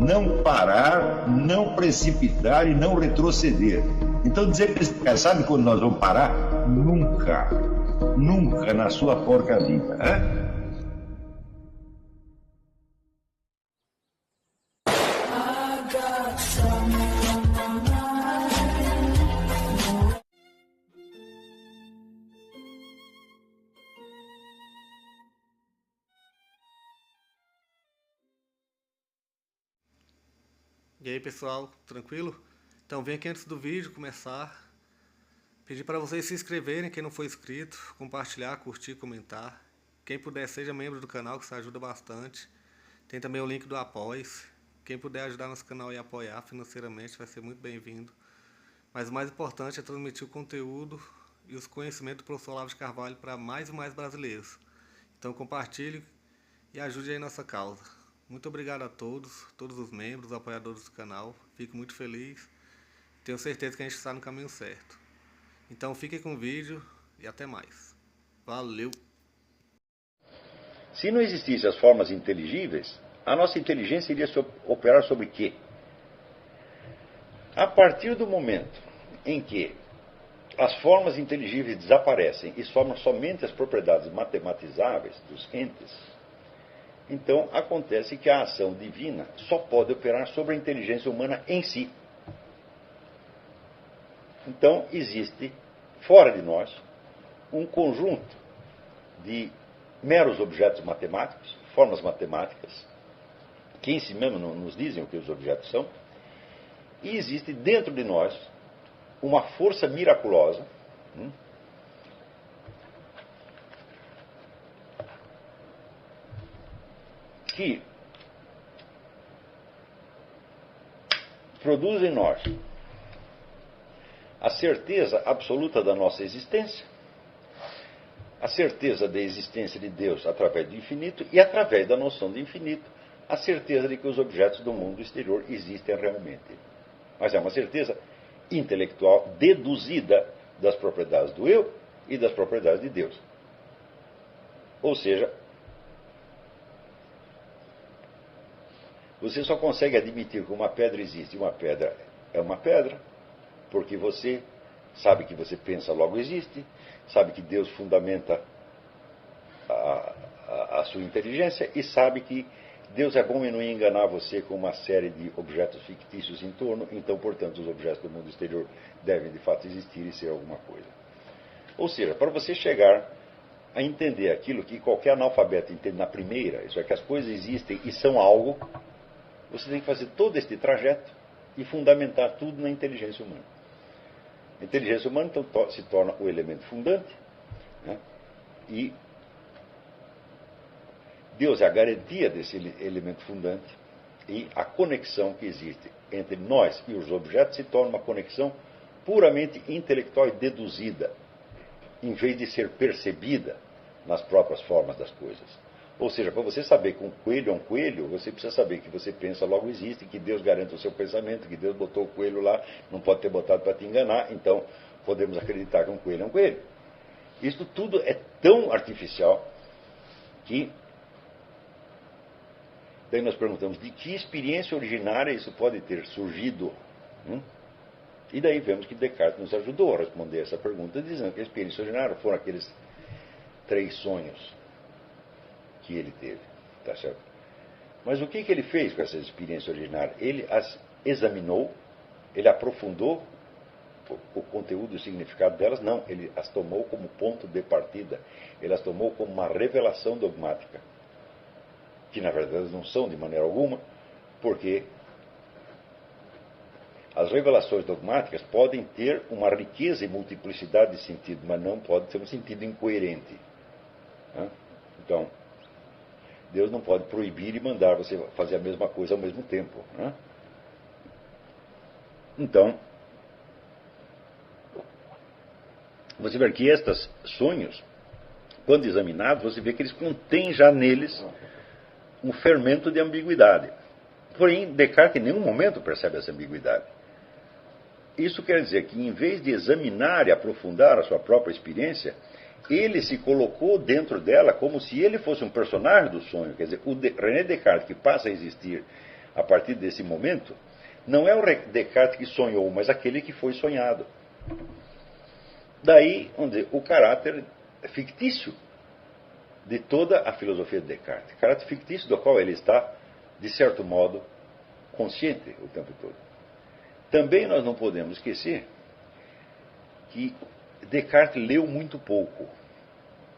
não parar, não precipitar e não retroceder. Então dizer para esse cara, sabe quando nós vamos parar? Nunca. Nunca na sua porca vida. Né? E aí pessoal, tranquilo? Então vem aqui antes do vídeo começar, pedir para vocês se inscreverem, quem não for inscrito, compartilhar, curtir, comentar. Quem puder seja membro do canal, que isso ajuda bastante. Tem também o link do Apoia-se. Quem puder ajudar nosso canal e apoiar financeiramente vai ser muito bem-vindo. Mas o mais importante é transmitir o conteúdo e os conhecimentos do professor Olavo de Carvalho para mais e mais brasileiros. Então compartilhe e ajude aí nossa causa. Muito obrigado a todos os membros, apoiadores do canal. Fico muito feliz. Tenho certeza que a gente está no caminho certo. Então fiquem com o vídeo e até mais. Valeu! Se não existissem as formas inteligíveis, a nossa inteligência iria operar sobre quê? A partir do momento em que as formas inteligíveis desaparecem e sobram somente as propriedades matematizáveis dos entes, então acontece que a ação divina só pode operar sobre a inteligência humana em si. Então existe, fora de nós, um conjunto de meros objetos matemáticos, formas matemáticas, que em si mesmo não nos dizem o que os objetos são, e existe dentro de nós uma força miraculosa, que produz em nós a certeza absoluta da nossa existência, a certeza da existência de Deus através do infinito e, através da noção de infinito, a certeza de que os objetos do mundo exterior existem realmente. Mas é uma certeza intelectual deduzida das propriedades do eu e das propriedades de Deus. Ou seja, você só consegue admitir que uma pedra existe e uma pedra é uma pedra, porque você sabe que você pensa, logo existe, sabe que Deus fundamenta a sua inteligência e sabe que Deus é bom em não enganar você com uma série de objetos fictícios em torno, então, portanto, os objetos do mundo exterior devem de fato existir e ser alguma coisa. Ou seja, para você chegar a entender aquilo que qualquer analfabeto entende na primeira, isso é que as coisas existem e são algo, você tem que fazer todo este trajeto e fundamentar tudo na inteligência humana. A inteligência humana, então, se torna o elemento fundante, né? E Deus é a garantia desse elemento fundante, e a conexão que existe entre nós e os objetos se torna uma conexão puramente intelectual e deduzida, em vez de ser percebida nas próprias formas das coisas. Ou seja, para você saber que um coelho é um coelho, você precisa saber que você pensa, logo existe, que Deus garante o seu pensamento, que Deus botou o coelho lá, não pode ter botado para te enganar, então podemos acreditar que um coelho é um coelho. Isso tudo é tão artificial que daí nós perguntamos de que experiência originária isso pode ter surgido. E daí vemos que Descartes nos ajudou a responder essa pergunta, dizendo que a experiência originária foram aqueles 3 sonhos que ele teve, tá certo? Mas o que ele fez com essa experiência originária? Ele as examinou, ele aprofundou o conteúdo e o significado delas? Não, ele as tomou como ponto de partida, ele as tomou como uma revelação dogmática, que na verdade não são de maneira alguma, porque as revelações dogmáticas podem ter uma riqueza e multiplicidade de sentido, mas não pode ter um sentido incoerente. Então, Deus não pode proibir e mandar você fazer a mesma coisa ao mesmo tempo. Então, você vê que estes sonhos, quando examinados, você vê que eles contêm já neles um fermento de ambiguidade. Porém, Descartes em nenhum momento percebe essa ambiguidade. Isso quer dizer que, em vez de examinar e aprofundar a sua própria experiência, ele se colocou dentro dela como se ele fosse um personagem do sonho. Quer dizer, o René Descartes, que passa a existir a partir desse momento, não é o Descartes que sonhou, mas aquele que foi sonhado. Daí, vamos dizer, o caráter fictício de toda a filosofia de Descartes. Caráter fictício do qual ele está, de certo modo, consciente o tempo todo. Também nós não podemos esquecer que Descartes leu muito pouco.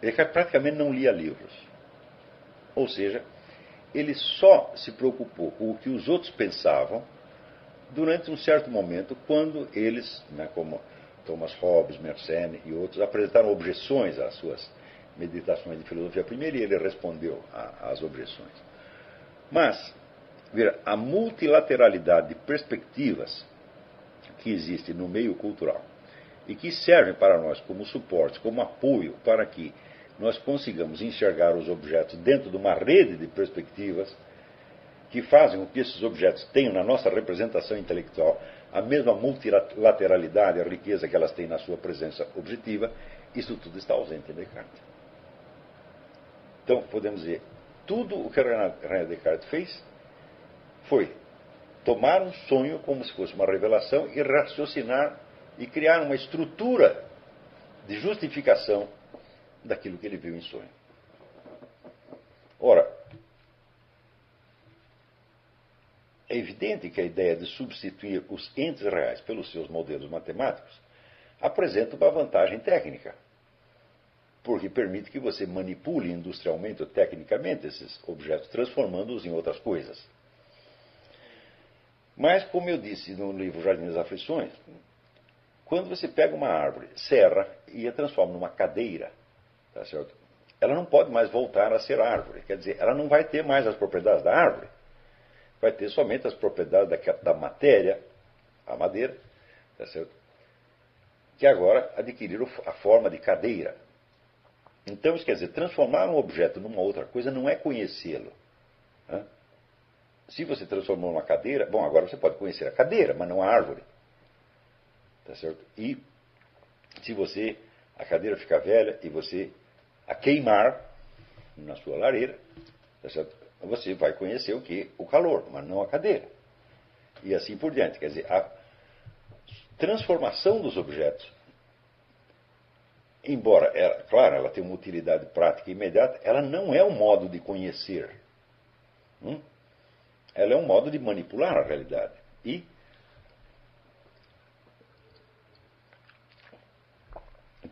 Descartes praticamente não lia livros. Ou seja, ele só se preocupou com o que os outros pensavam durante um certo momento, quando eles, como Thomas Hobbes, Mersenne e outros, apresentaram objeções às suas meditações de filosofia primeira, e ele respondeu às objeções. Mas, veja, a multilateralidade de perspectivas que existe no meio cultural e que servem para nós como suporte, como apoio para que nós consigamos enxergar os objetos dentro de uma rede de perspectivas que fazem com que esses objetos tenham na nossa representação intelectual a mesma multilateralidade, a riqueza que elas têm na sua presença objetiva, isso tudo está ausente em Descartes. Então, podemos dizer, tudo o que René Descartes fez foi tomar um sonho como se fosse uma revelação e raciocinar e criar uma estrutura de justificação daquilo que ele viu em sonho. Ora, é evidente que a ideia de substituir os entes reais pelos seus modelos matemáticos apresenta uma vantagem técnica, porque permite que você manipule industrialmente ou tecnicamente esses objetos, transformando-os em outras coisas. Mas, como eu disse no livro Jardim das Aflições, quando você pega uma árvore, serra e a transforma numa cadeira, tá certo? Ela não pode mais voltar a ser árvore. Quer dizer, ela não vai ter mais as propriedades da árvore. Vai ter somente as propriedades da matéria, a madeira, tá certo? Que agora adquiriram a forma de cadeira. Então, isso quer dizer, transformar um objeto numa outra coisa não é conhecê-lo. Né? Se você transformou numa cadeira, bom, agora você pode conhecer a cadeira, mas não a árvore. Tá certo? E se a cadeira ficar velha e você a queimar na sua lareira, tá certo? Você vai conhecer o que? O calor, mas não a cadeira. E assim por diante. Quer dizer, a transformação dos objetos, embora, claro, ela tenha uma utilidade prática e imediata, ela não é um modo de conhecer. Ela é um modo de manipular a realidade. E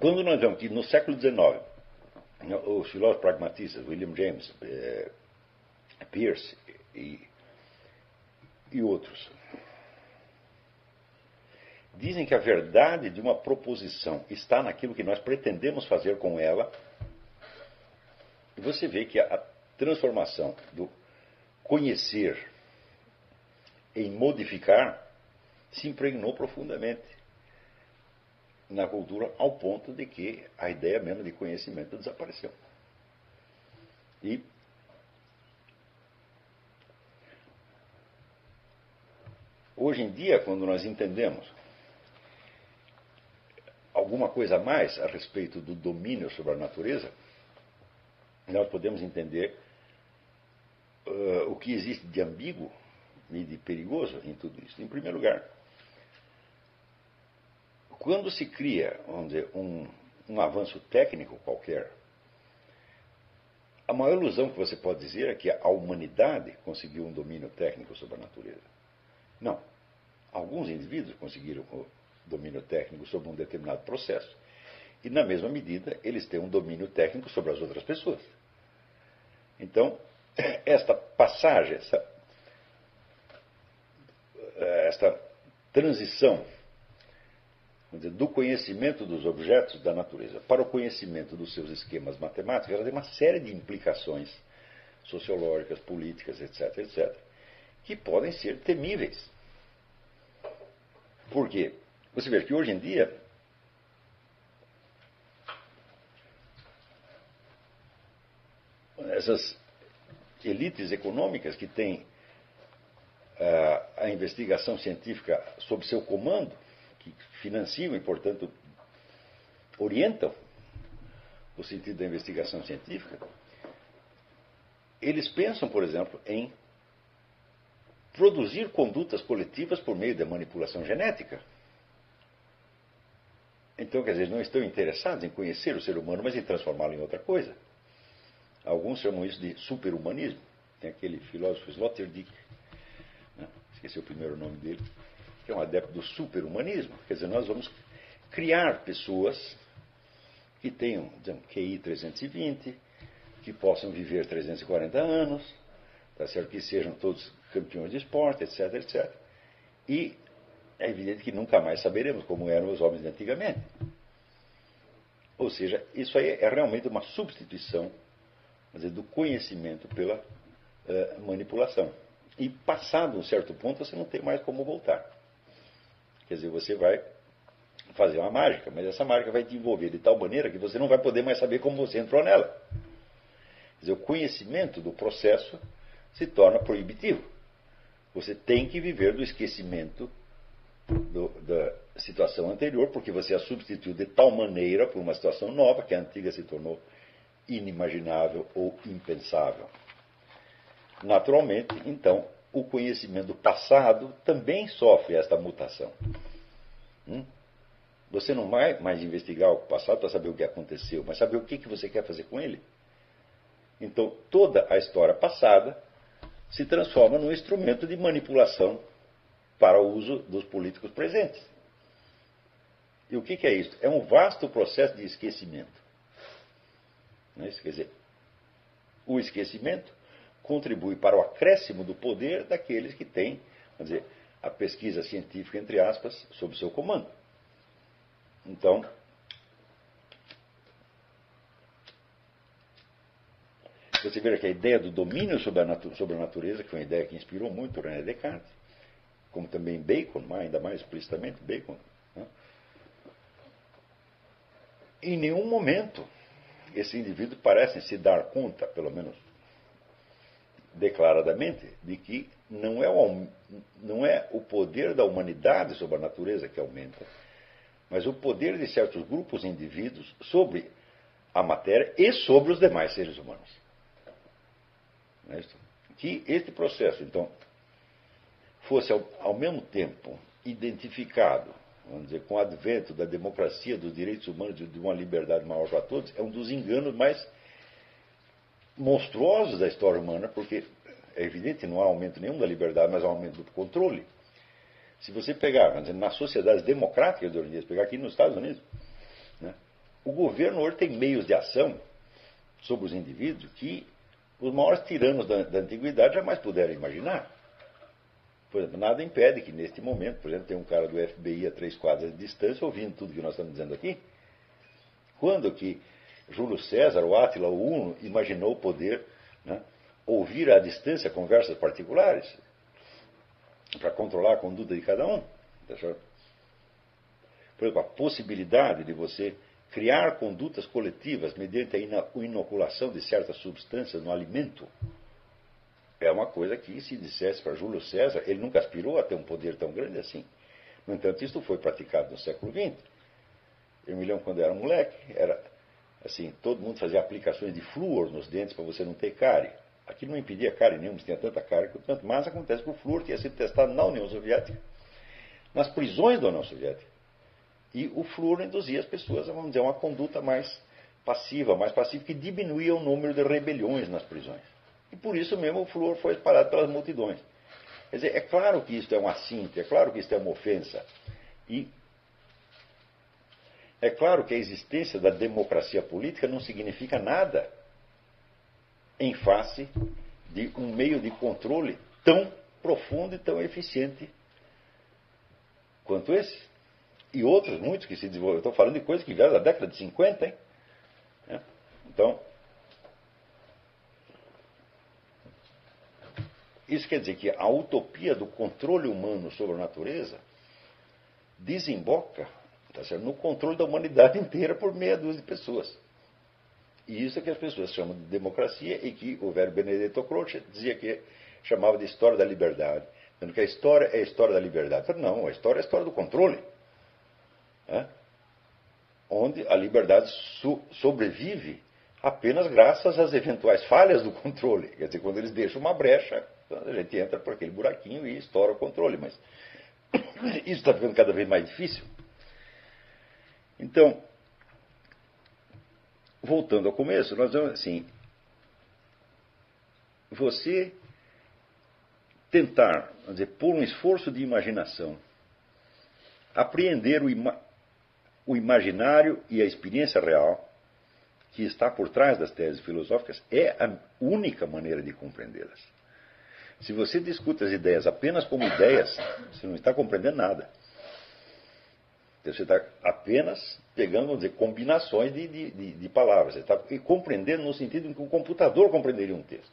quando nós vemos que no século XIX, os filósofos pragmatistas, William James, Peirce e outros, dizem que a verdade de uma proposição está naquilo que nós pretendemos fazer com ela, e você vê que a transformação do conhecer em modificar se impregnou profundamente na cultura, ao ponto de que a ideia mesmo de conhecimento desapareceu. E hoje em dia, quando nós entendemos alguma coisa a mais a respeito do domínio sobre a natureza, nós podemos entender o que existe de ambíguo e de perigoso em tudo isso. Em primeiro lugar, quando se cria, vamos dizer, um avanço técnico qualquer, a maior ilusão que você pode dizer é que a humanidade conseguiu um domínio técnico sobre a natureza. Não. Alguns indivíduos conseguiram o domínio técnico sobre um determinado processo. E, na mesma medida, eles têm um domínio técnico sobre as outras pessoas. Então, esta passagem, esta transição do conhecimento dos objetos da natureza para o conhecimento dos seus esquemas matemáticos, ela tem uma série de implicações sociológicas, políticas, etc., etc., que podem ser temíveis. Por quê? Você vê que hoje em dia essas elites econômicas que têm a investigação científica sob seu comando, que financiam e, portanto, orientam o sentido da investigação científica, eles pensam, por exemplo, em produzir condutas coletivas por meio da manipulação genética. Então, quer dizer, não estão interessados em conhecer o ser humano, mas em transformá-lo em outra coisa. Alguns chamam isso de superhumanismo. Tem aquele filósofo Sloterdijk, né? Esqueci o primeiro nome dele, que é um adepto do superhumanismo. Quer dizer, nós vamos criar pessoas que tenham, digamos, QI 320, que possam viver 340 anos, tá certo? Que sejam todos campeões de esporte, etc, etc. E é evidente que nunca mais saberemos como eram os homens de antigamente. Ou seja, isso aí é realmente uma substituição, quer dizer, do conhecimento pela manipulação. E passado um certo ponto, você não tem mais como voltar. Quer dizer, você vai fazer uma mágica, mas essa mágica vai te envolver de tal maneira que você não vai poder mais saber como você entrou nela. Quer dizer, o conhecimento do processo se torna proibitivo. Você tem que viver do esquecimento da situação anterior, porque você a substituiu de tal maneira por uma situação nova que a antiga se tornou inimaginável ou impensável. Naturalmente, então, o conhecimento do passado também sofre esta mutação. Você não vai mais investigar o passado para saber o que aconteceu, mas saber o que você quer fazer com ele. Então, toda a história passada se transforma num instrumento de manipulação para o uso dos políticos presentes. E o que é isso? É um vasto processo de esquecimento. Não é isso? Quer dizer, o esquecimento contribui para o acréscimo do poder daqueles que têm, quer dizer, a pesquisa científica, entre aspas, sob seu comando. Então, você vê que a ideia do domínio sobre a natureza, que é uma ideia que inspirou muito René Descartes, como também Bacon, ainda mais explicitamente Bacon, né? Em nenhum momento esse indivíduo parece se dar conta, pelo menos declaradamente, de que não é o poder da humanidade sobre a natureza que aumenta, mas o poder de certos grupos de indivíduos sobre a matéria e sobre os demais seres humanos. Não é isso? Que este processo, então, fosse ao mesmo tempo identificado, vamos dizer, com o advento da democracia, dos direitos humanos, de uma liberdade maior para todos, é um dos enganos mais monstruosos da história humana, porque é evidente que não há aumento nenhum da liberdade, mas há aumento do controle. Se você pegar, vamos dizer, nas sociedades democráticas de hoje em dia, pegar aqui nos Estados Unidos, né, o governo hoje tem meios de ação sobre os indivíduos que os maiores tiranos da antiguidade jamais puderam imaginar. Por exemplo, nada impede que neste momento, por exemplo, tem um cara do FBI a 3 quadras de distância ouvindo tudo que nós estamos dizendo aqui. Quando que Júlio César, o Átila, o Uno, imaginou poder, né, ouvir à distância conversas particulares para controlar a conduta de cada um? Tá certo? Por exemplo, a possibilidade de você criar condutas coletivas mediante a inoculação de certas substâncias no alimento é uma coisa que, se dissesse para Júlio César, ele nunca aspirou a ter um poder tão grande assim. No entanto, isso foi praticado no século XX. Eu me lembro quando eu era moleque, era assim, todo mundo fazia aplicações de flúor nos dentes para você não ter cárie. Aquilo não impedia cárie nenhuma, você tinha tanta cárie quanto tanto. Mas acontece que o flúor tinha sido testado na União Soviética, nas prisões da União Soviética. E o flúor induzia as pessoas a, vamos dizer, uma conduta mais passiva, que diminuía o número de rebeliões nas prisões. E por isso mesmo o flúor foi espalhado pelas multidões. Quer dizer, é claro que isso é um assinto, é claro que isso é uma ofensa. E é claro que a existência da democracia política não significa nada em face de um meio de controle tão profundo e tão eficiente quanto esse. E outros, muitos que se desenvolveram. Estou falando de coisas que vieram da década de 50, hein? Então, isso quer dizer que a utopia do controle humano sobre a natureza desemboca, tá certo, no controle da humanidade inteira por meia dúzia de pessoas. E isso é que as pessoas chamam de democracia e que o velho Benedetto Croce dizia que chamava de história da liberdade. Dizendo que a história é a história da liberdade. Mas não, a história é a história do controle. Onde a liberdade sobrevive apenas graças às eventuais falhas do controle. Quer dizer, quando eles deixam uma brecha, Então a gente entra por aquele buraquinho e estoura o controle, mas isso está ficando cada vez mais difícil. Então, voltando ao começo, nós vamos assim, você tentar, vamos dizer, por um esforço de imaginação, apreender o imaginário e a experiência real que está por trás das teses filosóficas é a única maneira de compreendê-las. Se você discute as ideias apenas como ideias, você não está compreendendo nada. Você está apenas pegando, vamos dizer, combinações de palavras. Você está compreendendo no sentido em que um computador compreenderia um texto.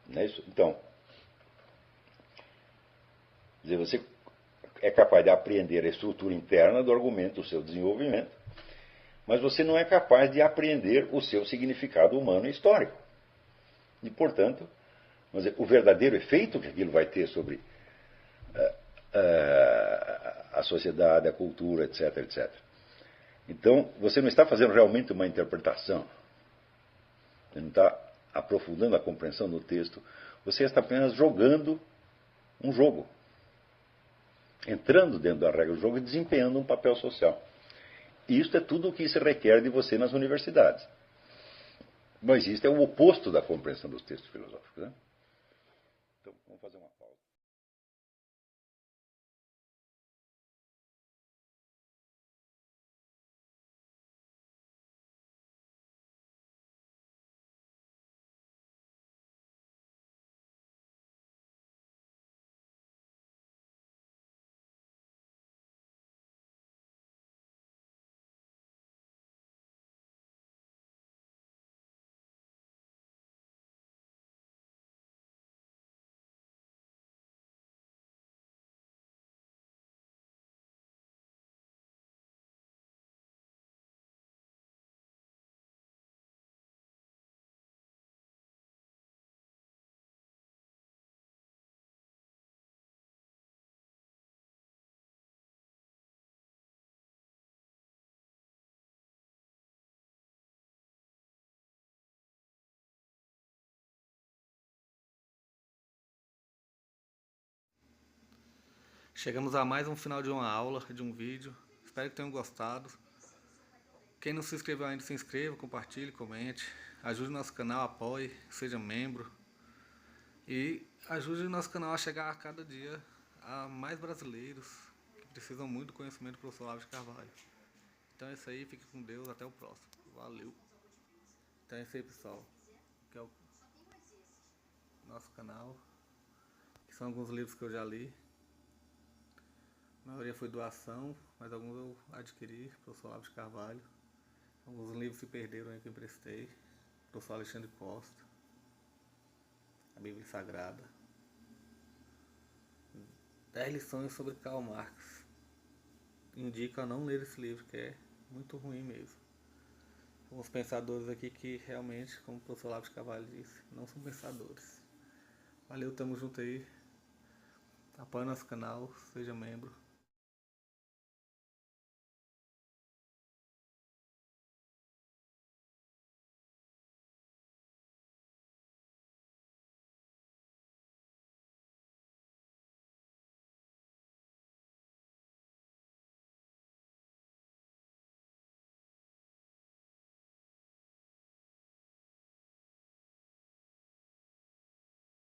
Não é isso? Então, quer dizer, você é capaz de apreender a estrutura interna do argumento, o seu desenvolvimento, mas você não é capaz de apreender o seu significado humano e histórico. E, portanto, vamos dizer, o verdadeiro efeito que aquilo vai ter sobre a sociedade, a cultura, etc, etc. Então, você não está fazendo realmente uma interpretação. Você não está aprofundando a compreensão do texto. Você está apenas jogando um jogo. Entrando dentro da regra do jogo e desempenhando um papel social. E isso é tudo o que se requer de você nas universidades. Mas isso é o oposto da compreensão dos textos filosóficos. Né? Então, vamos fazer uma pausa. Chegamos a mais um final de uma aula, de um vídeo. Espero que tenham gostado. Quem não se inscreveu ainda, se inscreva, compartilhe, comente. Ajude o nosso canal, apoie, seja membro. E ajude o nosso canal a chegar a cada dia a mais brasileiros que precisam muito do conhecimento do professor Olavo de Carvalho. Então é isso aí, fique com Deus, até o próximo. Valeu. Então é isso aí, pessoal. Que é o nosso canal. Que são alguns livros que eu já li. A maioria foi doação, mas alguns eu adquiri, professor Olavo de Carvalho. Alguns livros se perderam aí que eu emprestei. Professor Alexandre Costa. A Bíblia Sagrada. 10 lições sobre Karl Marx. Indico a não ler esse livro, que é muito ruim mesmo. Alguns pensadores aqui que realmente, como o professor Olavo de Carvalho disse, não são pensadores. Valeu, tamo junto aí. Apoie nosso canal, seja membro.